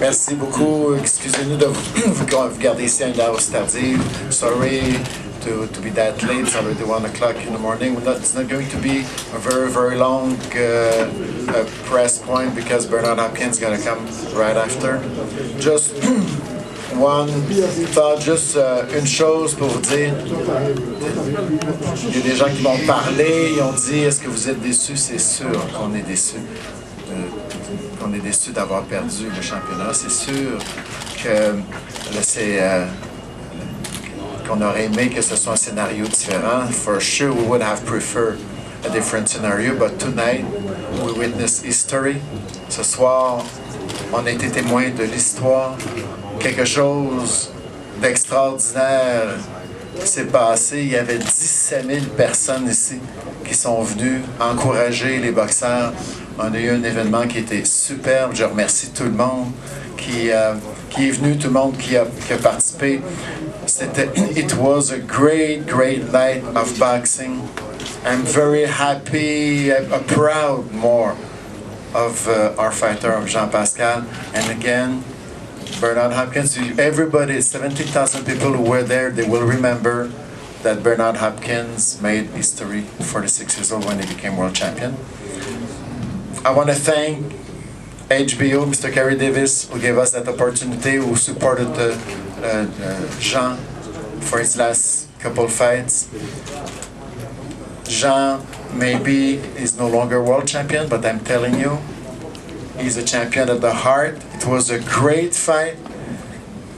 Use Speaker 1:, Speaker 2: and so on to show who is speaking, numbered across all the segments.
Speaker 1: Merci beaucoup. Excusez-nous de vous garder ici à une heure aussi tardive. Sorry to be that late. It's already 1 o'clock in the morning. It's not going to be a very, very long press point because Bernard Hopkins is going to come right after. Just one thought, juste une chose pour vous dire. Il y a des gens qui vont parler, ils ont dit, est-ce que vous êtes déçus? C'est sûr qu'on est déçus. On est déçus d'avoir perdu le championnat. C'est sûr que qu'on aurait aimé que ce soit un scénario différent. For sure, we would have preferred a different scenario, but tonight, we witnessed history. Ce soir, on a été témoin de l'histoire. Quelque chose d'extraordinaire s'est passé. Il y avait 17 000 personnes ici qui sont venues encourager les boxeurs. On a eu un événement qui était superbe. Je remercie tout le monde qui est venu, tout le monde qui a participé. It was a great, great night of boxing. I'm very happy, proud more of our fighter, of Jean-Pascal. And again, Bernard Hopkins, everybody, 17,000 people who were there, they will remember that Bernard Hopkins made history, 46 years old, when he became world champion. I want to thank HBO, Mr. Kerry Davis, who gave us that opportunity, who supported Jean for his last couple fights. Jean maybe is no longer world champion, but I'm telling you, he's a champion at the heart. It was a great fight.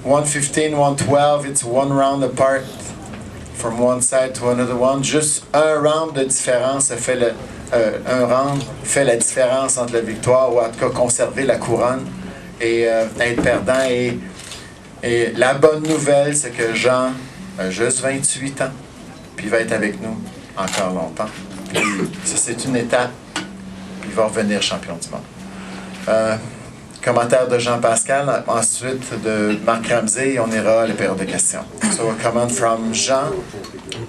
Speaker 1: 115, 112, it's one round apart from one side to another one. Juste un round de différence, ça fait un round fait la différence entre la victoire, ou en tout cas conserver la couronne et être perdant. Et la bonne nouvelle, c'est que Jean a juste 28 ans, puis il va être avec nous encore longtemps. Puis ça, c'est une étape, puis il va revenir champion du monde. Commentaire de Jean-Pascal, ensuite de Marc Ramsey, et on ira à la période de questions. So we'll come on from Jean.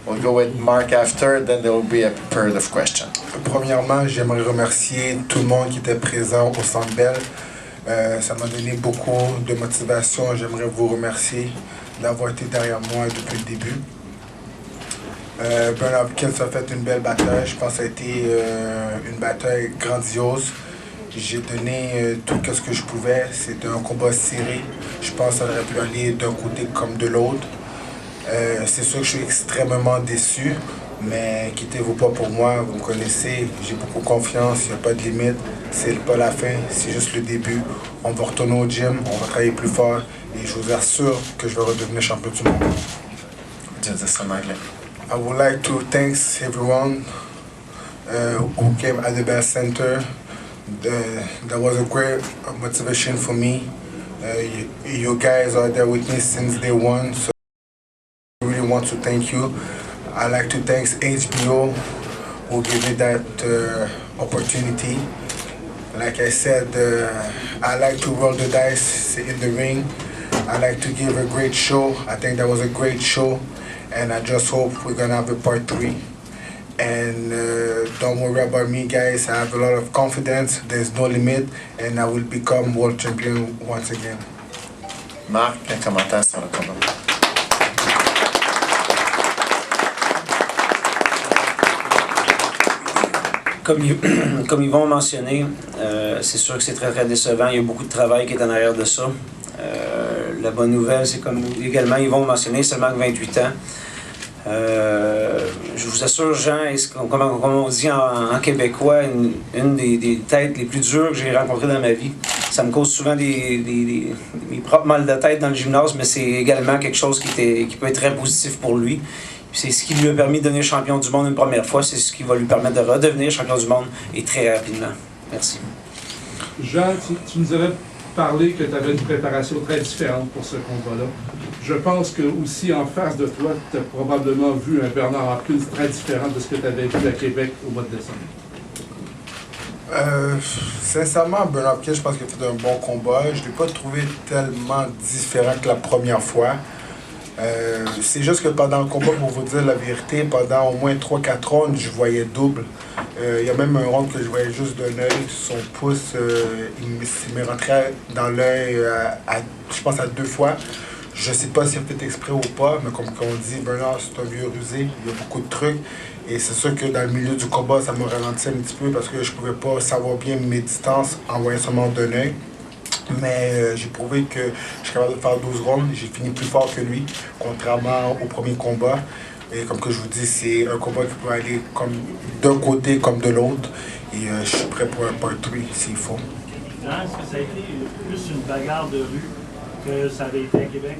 Speaker 1: We'll go with Mark after, then there will be a period of questions.
Speaker 2: Premièrement, j'aimerais remercier tout le monde qui était présent au Centre Bell. Ça m'a donné beaucoup de motivation. J'aimerais vous remercier d'avoir été derrière moi depuis le début. Bernard Hopkins a fait une belle bataille. Je pense que ça a été une bataille grandiose. J'ai donné tout ce que je pouvais. C'était un combat serré. Je pense que ça aurait pu aller d'un côté comme de l'autre. C'est sûr que je suis extrêmement déçu, mais quittez-vous pas pour moi, vous me connaissez, j'ai beaucoup confiance, il n'y a pas de limite, c'est pas la fin, c'est juste le début. On va retourner au gym, on va travailler plus fort et je vous assure que je vais redevenir champion du monde. I would like to thank everyone who came at the Bell Center. That was a great motivation for me. You guys are there with me since day one. So I really want to thank you. I'd like to thank HBO who gave me that opportunity. Like I said, I like to roll the dice in the ring. I like to give a great show. I think that was a great show, and I just hope we're gonna have a part 3. And don't worry about me, guys. I have a lot of confidence. There's no limit, and I will become world champion once again.
Speaker 1: Marc, un commentaire sur le combat.
Speaker 3: Comme ils vont mentionner, c'est sûr que c'est très très décevant. Il y a beaucoup de travail qui est en arrière de ça. La bonne nouvelle, c'est comme également ils vont mentionner, seulement 28 ans. Je vous assure, Jean, comme on dit en québécois, une des têtes les plus dures que j'ai rencontrées dans ma vie. Ça me cause souvent mes propres mal de tête dans le gymnase, mais c'est également quelque chose qui peut être très positif pour lui. C'est ce qui lui a permis de devenir champion du monde une première fois. C'est ce qui va lui permettre de redevenir champion du monde et très rapidement. Merci.
Speaker 4: Jean, tu nous avais parlé que tu avais une préparation très différente pour ce combat-là. Je pense que aussi en face de toi, tu as probablement vu un Bernard Hopkins très différent de ce que tu avais vu à Québec au mois de décembre.
Speaker 2: Sincèrement, Bernard Hopkins, je pense qu'il a fait un bon combat. Je ne l'ai pas trouvé tellement différent que la première fois. C'est juste que pendant le combat, pour vous dire la vérité, pendant au moins 3-4 rounds, je voyais double. Il y a même un round que je voyais juste d'un œil, son pouce, il me rentrait dans l'œil, je pense à 2 fois. Je sais pas si c'est fait exprès ou pas, mais comme on dit, Bernard, c'est un vieux rusé, il y a beaucoup de trucs. Et c'est sûr que dans le milieu du combat, ça me ralentissait un petit peu parce que je pouvais pas savoir bien mes distances en voyant seulement d'un œil. Mais j'ai prouvé que je suis capable de faire 12 rounds. J'ai fini plus fort que lui, contrairement au premier combat. Et comme que je vous dis, c'est un combat qui peut aller comme d'un côté comme de l'autre. Et je suis prêt pour un part 3 s'il faut.
Speaker 5: Est-ce que ça a été plus une bagarre de rue que ça avait été à Québec?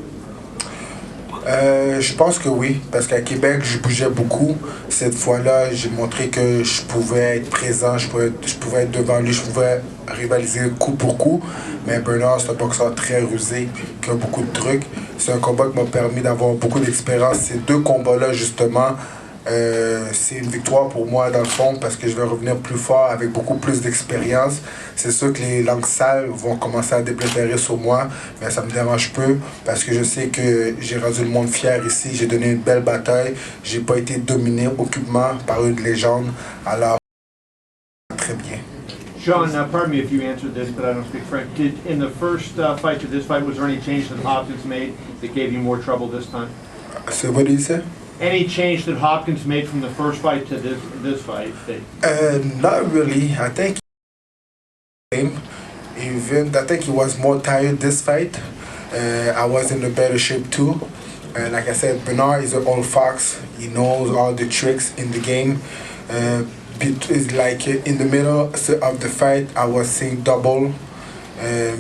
Speaker 2: Je pense que oui, parce qu'à Québec, je bougeais beaucoup. Cette fois-là, j'ai montré que je pouvais être présent, je pouvais être devant lui, je pouvais rivaliser coup pour coup. Mais Bernard, c'est un boxeur très rusé, qui a beaucoup de trucs. C'est un combat qui m'a permis d'avoir beaucoup d'expérience. Ces 2 combats-là, justement, c'est une victoire pour moi dans le fond parce que je vais revenir plus fort avec beaucoup plus d'expérience. C'est sûr que les langues sales vont commencer à déblatérer sur moi, mais ça me dérange peu parce que je sais que j'ai rendu le monde fier ici. J'ai donné une belle bataille. J'ai pas été dominé aucunement par une légende. Alors, très bien.
Speaker 6: Sean, pardon me if you answered this, but I don't speak French. In the first fight to this fight, was there any change that Hopkins made that gave you more trouble this time?
Speaker 2: So what did you say?
Speaker 6: Any change that Hopkins made from the first fight to this fight?
Speaker 2: Not really. I think he was more tired this fight. I was in a better shape too. And like I said, Bernard is an old fox. He knows all the tricks in the game. It's like in the middle of the fight, I was seeing double.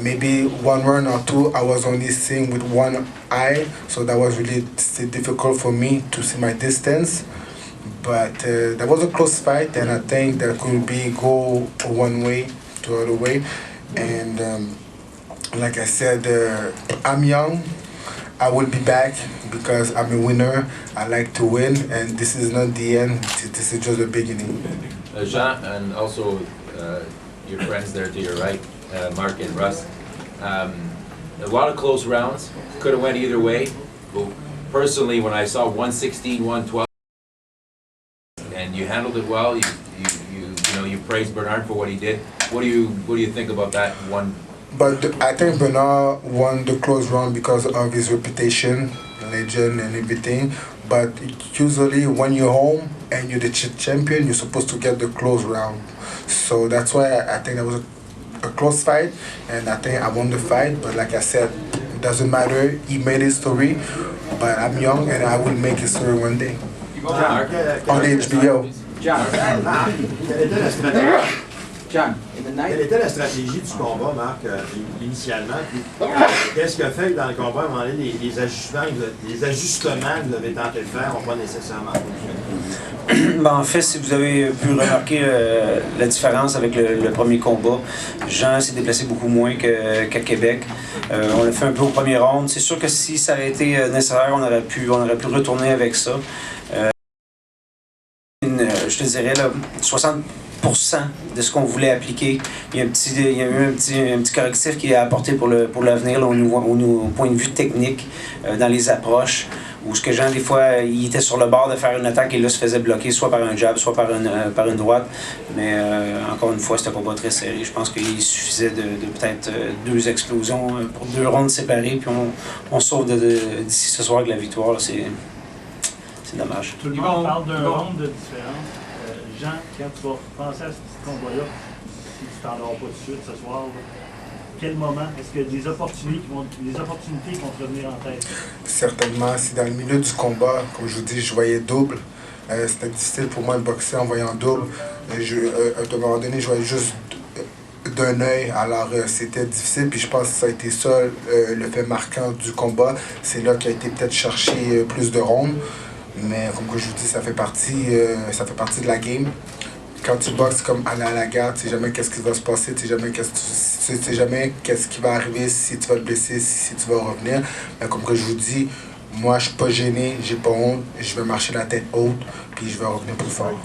Speaker 2: Maybe 1 round or 2, I was only seeing with 1 eye, so that was really difficult for me to see my distance. But that was a close fight, and I think that could be go one way to the other way. And like I said, I'm young. I will be back because I'm a winner. I like to win, and this is not the end. This is just the beginning.
Speaker 7: Jean, and also your friends there to your right, Mark and Russ. A lot of close rounds. Could have went either way. But personally, when I saw 116, 112, and you handled it well, you praised Bernard for what he did. What do you think about that one?
Speaker 2: But I think Bernard won the close round because of his reputation, legend, and everything. But usually, when you're home and you're the champion, you're supposed to get the close round. So that's why I think that was a close fight, and I think I won the fight. But like I said, it doesn't matter. He made history, but I'm young and I will make history one day. On HBO.
Speaker 8: John, quelle était la stratégie du combat, Marc, initialement? Puis, qu'est-ce qu'il a fait dans le combat? À un moment donné, les ajustements que vous avez tenté de faire n'ont pas nécessairement fonctionné.
Speaker 3: Ben, en fait, si vous avez pu remarquer la différence avec le premier combat, Jean s'est déplacé beaucoup moins qu'à Québec. On l'a fait un peu au premier round. C'est sûr que si ça avait été nécessaire, on aurait pu retourner avec ça. Je te dirais, là, 60% de ce qu'on voulait appliquer. Il y a eu un petit correctif qui est apporté pour l'avenir au point de vue technique, dans les approches, où ce que Jean, des fois, il était sur le bord de faire une attaque et là se faisait bloquer soit par un jab, soit par une droite. Mais encore une fois, c'était un combat très serré. Je pense qu'il suffisait de peut-être 2 explosions pour 2 rounds séparés, puis on sauve d'ici ce soir avec la victoire. C'est dommage.
Speaker 5: Tout le monde parle d'un round de différence. Jean, quand tu vas penser à ce petit combat-là, si tu t'en auras pas tout de suite ce soir, quel moment est-ce que des opportunités vont te revenir en tête?
Speaker 2: Certainement, si dans le milieu du combat, comme je vous dis, je voyais double. C'était difficile pour moi de boxer en voyant double. À un moment donné, je voyais juste d'un œil, alors c'était difficile, puis je pense que ça a été ça le fait marquant du combat. C'est là qu'il a été peut-être chercher plus de rondes. Mais comme je vous dis, ça fait partie de la game. Quand tu boxes comme à la garde, tu sais jamais qu'est-ce qui va se passer, tu sais jamais qu'est-ce qui va arriver, si tu vas te blesser, si tu vas revenir. Mais comme je vous dis, moi je suis pas gêné, j'ai pas honte, je vais marcher la tête haute, puis je vais revenir plus fort.